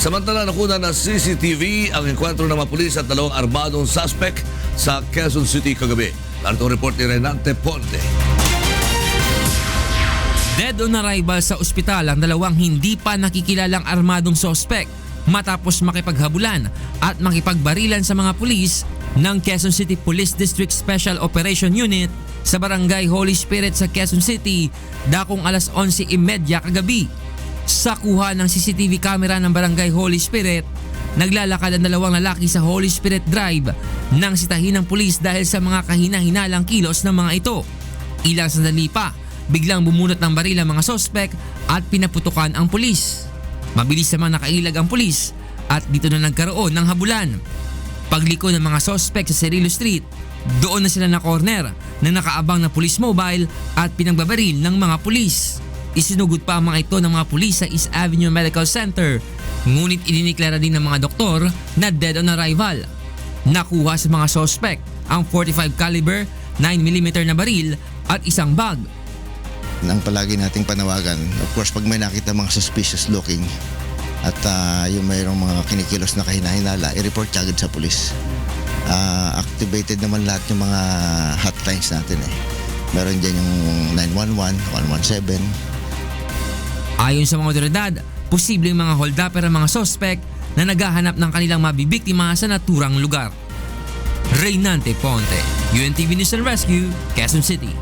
Samantala, nakuna na CCTV ang enkwentro ng mga pulis at dalawang armadong suspect sa Quezon City kagabi. Narito ang report ni Renante Ponte. Dead on arrival sa ospital ang dalawang hindi pa nakikilalang armadong suspect matapos makipaghabulan at makipagbarilan sa mga pulis ng Quezon City Police District Special Operation Unit sa Barangay Holy Spirit sa Quezon City dakong alas 11:30 kagabi. Sa kuha ng CCTV camera ng Barangay Holy Spirit, naglalakad ang dalawang lalaki sa Holy Spirit Drive nang sitahin ng pulis dahil sa mga kahina-hinalang kilos ng mga ito. Ilang sandali pa, biglang bumunot ng baril ang mga sospek at pinaputukan ang pulis. Mabilis namang nakailag ang pulis at dito na nagkaroon ng habulan. Pagliko ng mga sospek sa Cerrillo Street, doon na sila na corner na nakaabang na police mobile at pinagbabaril ng mga pulis. Isinugod pa ang mga ito ng mga pulis sa East Avenue Medical Center, ngunit idiniklara din ng mga doktor na dead on arrival. Nakuha sa mga sospek ang 45 caliber 9mm na baril at isang bag. Ang palagi nating panawagan, of course, pag may nakita mga suspicious looking at yung mayroong mga kinikilos na kahina-hinala, i-report agad sa pulis. Activated naman lahat yung mga hotlines natin eh. Meron dyan yung 911, 117. Ayon sa mga otoridad, posibleng mga hold-upper ang mga sospek na naghahanap ng kanilang mabibiktima sa naturang lugar. Reynante Ponte, UNTV News and Rescue, Quezon City.